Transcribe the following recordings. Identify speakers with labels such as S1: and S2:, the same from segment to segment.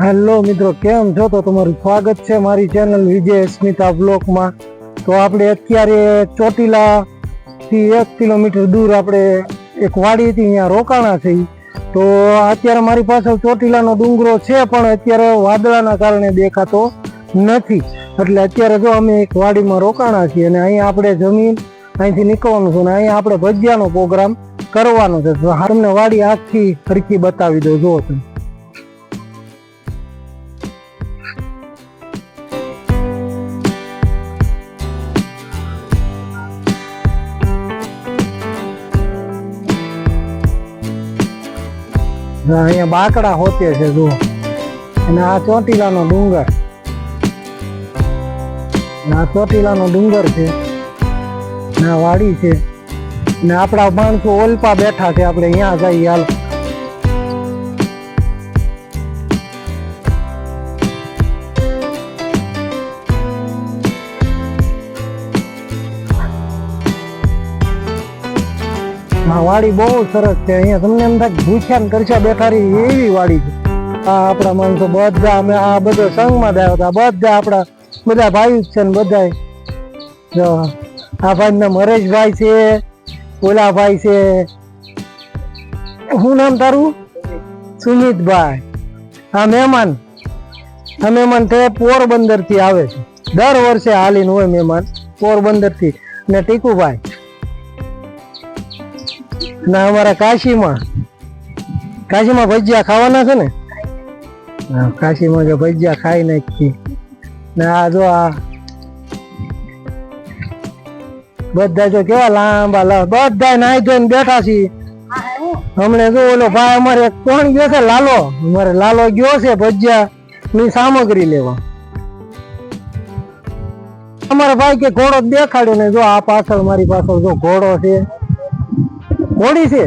S1: Hello મિત્રો, કેમ છો? તો તમારું સ્વાગત છે મારી ચેનલ વિજય સ્મિતા બ્લોગમાં. તો આપણે અત્યારે ચોટીલાથી 1 કિલોમીટર દૂર આપણે એક વાડી હતી, અહીંયા રોકાણા છે. તો અત્યારે મારી પાસે ચોટીલાનો ડુંગરો છે, પણ અત્યારે વાદળાના કારણે દેખાતો નથી. એટલે અત્યારે જો અમે એક વાડીમાં રોકાણા છીએ અને અહીંયા આપણે જમીન અહીંથી નીકળવાનું છે અને અહીંયા આપણે ભજીયાનો પ્રોગ્રામ કરવાનો છે. તો તમને વાડી આખી સરખી બતાવી દો. જો તમે અહીંયા બાકડા હોતે છે જો, અને આ ચોટીલાનો ડુંગર, આ ચોટીલાનો ડુંગર છે, આ વાડી છે, ને આપણા માણસો ઓલપા બેઠા છે. આપણે અહીંયા જઈએ હાલ. આ વાડી બહુ સરસ છે. અહીંયા તમને એમ થાય ભૂખ્યા ને કરછા બેઠા રહી એવી વાડી છે. આ આપણા માણસો બધા, અમે આ બધો સંઘમાં આવ્યા હતા, બધા આપણા બધા ભાઈ જ છે ને બધા. જો આ ભાઈ નામ હરેશભાઈ છે, ઓલા ભાઈ છે, શું નામ તારું? સુમિતભાઈ. આ મહેમાન તે પોરબંદર થી આવે છે, દર વર્ષે હાલીને હોય મહેમાન પોરબંદર થી. ને ટીકુભાઈ ના અમારા કાશીમાં ભજીયા ખાવાના છે ને. કાશીમાં કે ભજીયા ખાઈ નાખી. ને આ જો આ બધા જો કેવા લાંબા બધા નાઈ ધોઈને બેઠા છીએ. હમણે જો ઓલો ભાઈ અમારે કોણ ગયો છે? લાલો ગયો છે ભજીયા ની સામગ્રી લેવા. અમારા ભાઈ કે ઘોડો દેખાડ્યો ને. જો આ પાછળ મારી પાછળ જો ઘોડો છે, ઘોડી છે.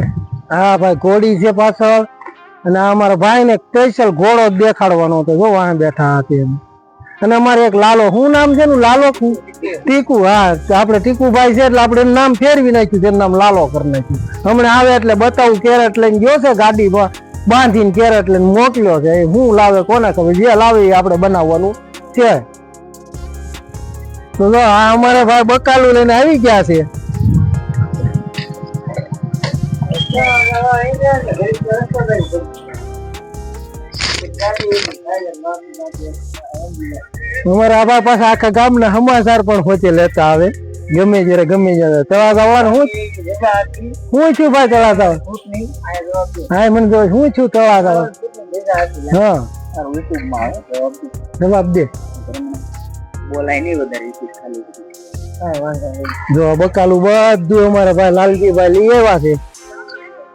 S1: હા ભાઈ ઘોડી છે પાછળ. અને અમારા ભાઈ ને સ્પેશિયલ ઘોડો દેખાડવાનો હતો. જો વાહ બેઠા હતા. અને અમારે એક લાલો, શું નામ છે એનું? લાલો ટીકુ. હા આપણે ટીકુભાઈ છે એટલે આપણે નામ ફેરવી નાખ્યું, તેનું નામ લાલો કરી નાખ્યું. હમણાં આવે એટલે બતાવું. કેરેટ લઈને ગયો છે, ગાડી બાંધીને કેરેટ લઈને મોકલ્યો છે. શું લાવે કોને ખબર, જે લાવે એ આપણે બનાવવાનું છે. તો જો આ અમારે ભાઈ બકાલું લઈને આવી ગયા છે. અમારા આબા પાસે આખા ગામના સમાચાર પણ હોતે લેતા આવે, ગમે ત્યારે તળાવ આવવાનું. હું છું ભાઈ તળાવ? હા મને જો હું છું તળાવ. હા જવાબ દે. જો બકાલું બધું અમારા ભાઈ લાલજીભાઈ લઈ આવ્યા છે.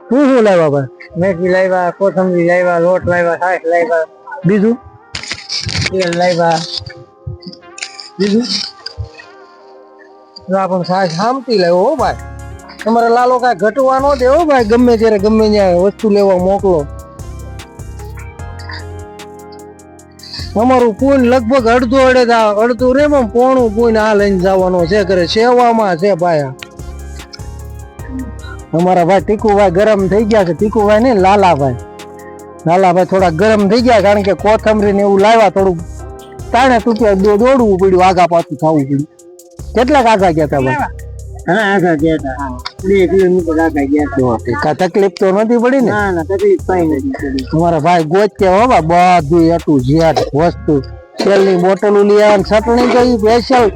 S1: શું લાવ્યા ભાઈ? મેથી લાવ્યા, કોથમરી લાવ્યા, લોટ લાવ્યા, છાશ લાવ્યા, બીજું તેલ લાવ્યા, બીજું પણ છાશ હામતી લાવ્યો. હો ભાઈ તમારે લાલો કાંઈ ઘટવા ન દે. હો ભાઈ ગમે ત્યારે ગમે ત્યાં વસ્તુ લેવા મોકલો. અમારું પૂન લગભગ અડધું રે પોણું પૂન આ લઈને જવાનો છે ઘરે. સેવામાં છે ભાઈ. અમારા ભાઈ ટીકુભાઈ ગરમ થઈ ગયા છે. ટીકુભાઈ ને લાલાભાઈ થોડા ગરમ થઈ ગયા, કારણ કે કોથમરી ને એવું લાવ્યા. થોડું તાણે તૂટ્યા, દોડવું પડ્યું, આગા પાછું થવું પડ્યું. કેટલાક આગા ગયા હતા ભાઈ? હા આગા ગયા હતા, 2 કિલોમીટર આગા ગયા હતા. તકલીફ તો નથી પડી ને? ના તકલીફ કઈ નથી પડી. અમારા ભાઈ ગોચે હો બધું એટલું જ્યાટ વસ્તુ. તેલની બોટલો લઈ આવ્યા, ચટણી કઈ સ્પેશિયલ.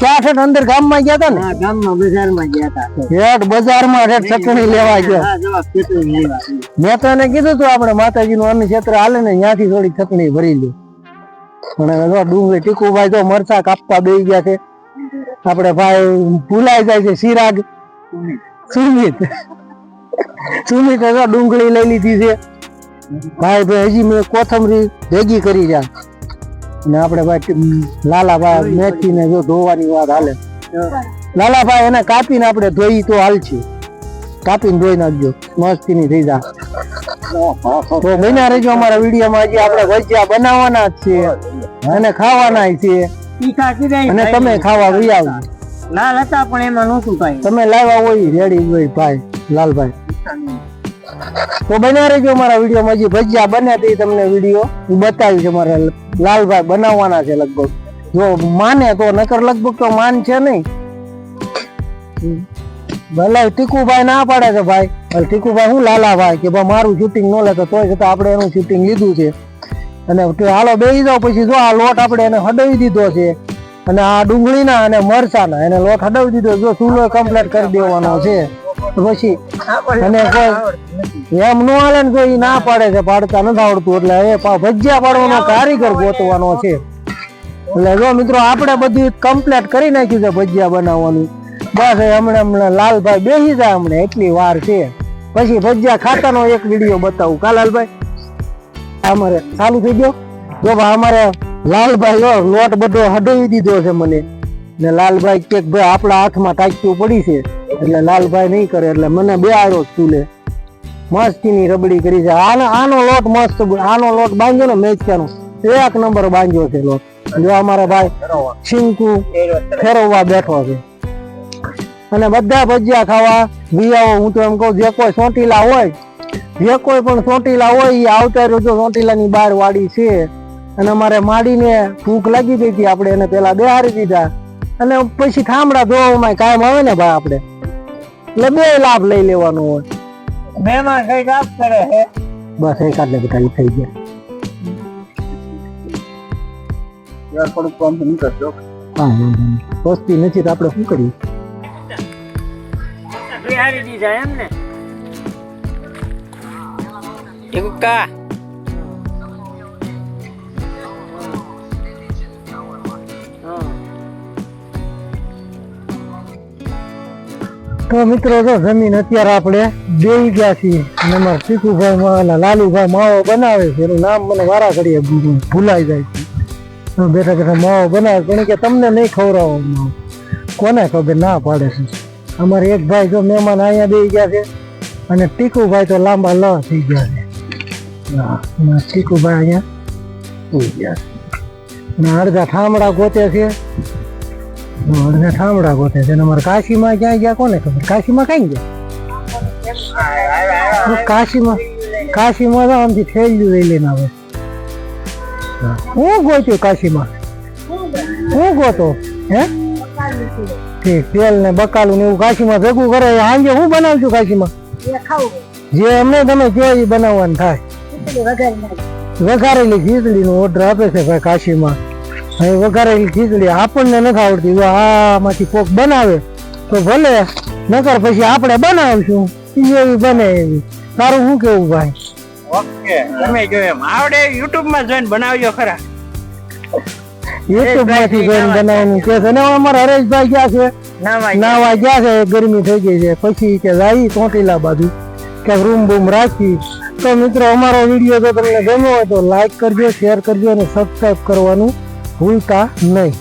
S1: ક્યાં છે? અંદર ગામમાં ગયા હતા ને? ગામમાં બજારમાં ગયા હતા. બજારમાં ચટણી લેવા ગયા. મેં તો એને કીધું તું આપણે માતાજી નું અન્ન ક્ષેત્ર હાલે ને, ત્યાંથી થોડી ચટણી ભરી લે. પણ ડુંગળી ટીકુભાઈ તો મરચા કાપવા બેસી ગયા છે. આપણે ભાઈ ભૂલાઈ જાય છે. ચિરાગ સુમિત ડુંગળી લઈ લીધી છે. ભાઈ હજી મેં કોથમરી ભેગી કરી જાય. ને આપણે ભાઈ લાલાભાઈ મેથી ને જો ધોવાની વાત હાલે. લાલાભાઈ એને કાપીને આપણે ધોઈ તો હાલ છે. કાપીને ધોઈ નાખજો, મસ્તી ની થઈ જાય. તો બન્યા રહેજો અમારા વિડીયોમાં. હજી આપણે ભજીયા બનાવવાના જ છે અને ખાવાના છે. અને તમે ખાવા વહી આવજો. લાલ હતા પણ એમાં નહોતું કાંઈ. તમે લાવ્યા હોય રેડી હોય ભાઈ લાલભાઈ. તો બન્યા રહેજો અમારા વિડીયોમાં. હજી ભજીયા બને તે તમને વિડીયો બતાવ્યું છે. મારા લાલભાઈ બનાવવાના છે લગભગ, જો માને તો, નકર લગભગ તો માન છે નહીં. ભલે ટીકુભાઈ ના પાડે છે ભાઈ, ટીકુભાઈ હું લાલાભાઈ કે ભાઈ મારું શૂટિંગ ન લેતો, તોય છતાં આપણે એનું શૂટિંગ લીધું છે. અને હાલો બેસી જાવ. પછી જો આ લોટ આપણે એને હડાવી દીધો છે, અને આ ડુંગળીના અને મરચાના એને લોટ હડાવી દીધો. જો ચૂલો કમ્પ્લીટ કરી દેવાનો છે પછી. અને એમ નો હાલે ને, જો એ ના પાડે છે, પાડતા નથી આવડતું, એટલે એ ભજીયા પાડવાનો કારીગર ગોતવાનો છે. એટલે જો મિત્રો આપણે બધું કમ્પ્લીટ કરી નાખ્યું છે ભજીયા બનાવવાનું. બસ હમણાં લાલભાઈ બેસી જાય, હમણાં એટલી વાર છે. પછી ભજીયા ખાતાનો એક વિડીયો બતાવું. કા લાલભાઈ અમારે ચાલુ થઈ ગયો. જો ભાઈ અમારે લાલભાઈ લોટ બધો હડાવી દીધો છે મને, ને લાલભાઈ કે ભાઈ આપણા હાથમાં ટાંક્યું પડી છે, એટલે લાલભાઈ નહીં કરે, એટલે મને બે આવ્યો ચૂલે મસ્તીની રબડી કરી છે. આનો લોટ મસ્ત, આનો લોટ બાંધ્યો ને મેચિયાનો એક નંબર બાંધ્યો છે લોટ. જો અમારા ભાઈ શીંકુ ફેરવવા બેઠો છે. અને બધા ભજીયા ખાવા વિયાઓ. હું તો એમ કહું, જે કોઈ ચોટીલા હોય, જે કોઈ પણ ચોટીલા હોય એ આવતા રહેજો. ચોટીલાની બહાર વાડી છે, અને અમારે માડીને ભૂખ લાગી ગઈ હતી, આપણે એને પેલા બેહારી દીધા, અને પછી ઠામડા ધોવામાં કાયમ આવે ને ભાઈ આપણે, એટલે બે લાભ લઈ લેવાનો હોય.
S2: મહેમાન કઈ કાપ કરે છે,
S1: બસ એક આટલે બધા થઈ ગયા.
S2: થોડુંક કામ નહીં કરજો.
S1: હા, વસ્તી નથી તો આપણે શું કરીએ?
S2: બિહારી દીધા એમ ને ટીકા.
S1: તો મિત્રો જો જમીન અત્યારે આપણે બેસી ગયા છીએ, અને અમારા ટીકુભાઈ લાલુભાઈ માવો બનાવે છે. એનું નામ મને વારા ઘડીએ ભૂલાઈ જાય છે. બેઠા બેઠા માવો બનાવે, પણ કે તમને નહીં ખવડાવો માવો. કોને ખબર ના પાડે છે. અમારે એક ભાઈ જો મહેમાન અહીંયા બેસી ગયા છે, અને ટીકુભાઈ તો લાંબા લ થઈ ગયા છે. ટીકુભાઈ અહીંયા સુઈ ગયા છે, અને અડધા ઠામડા ગોતે છે, અડધા ઠામડા ગોતે છે. અને અમારે કાશીમાં ક્યાં ગયા કોને ખબર? કાશીમાં કઈ ગયા? કાશીમાં તો આમથી થેલ્યું લઈ લઈને આવે. હું ગોત્યું કાશીમાં? હું ગોતો હે? ઠીક, તેલ ને બકાલું ને એવું કાશીમાં ભેગું કરે. સાંજે હું બનાવશું કાશીમાં? જે અમને તમે કહો એ બનાવવાનું થાય. વઘારેલી ખીચડી નો ઓર્ડર આપે છે ભાઈ કાશીમાં. હવે વઘારેલી ખીચડી આપણને નથી આવડતી, આમાંથી કોક બનાવે તો ભલે, નકર પછી આપણે બનાવશું એવી બને એવી. તારું શું કેવું ભાઈ?
S2: ઓકે, તમે જો એમ આવડે યુટ્યુબ માં જોઈને બનાવજો ખરા.
S1: યુટ્યુબ માંથી જોઈને બનાવવાનું કે છે ને. અમારા હરેશભાઈ ગયા છે નાવા ગયા છે, ગરમી થઈ ગઈ છે, પછી કે જાય ચોટીલા બાજુ કે રૂમ બૂમ રાખી. તો મિત્રો અમારો વિડીયો જો તમને ગમ્યો હોય તો લાઈક કરજો, શેર કરજો, અને સબસ્ક્રાઈબ કરવાનું ભૂલતા નહીં.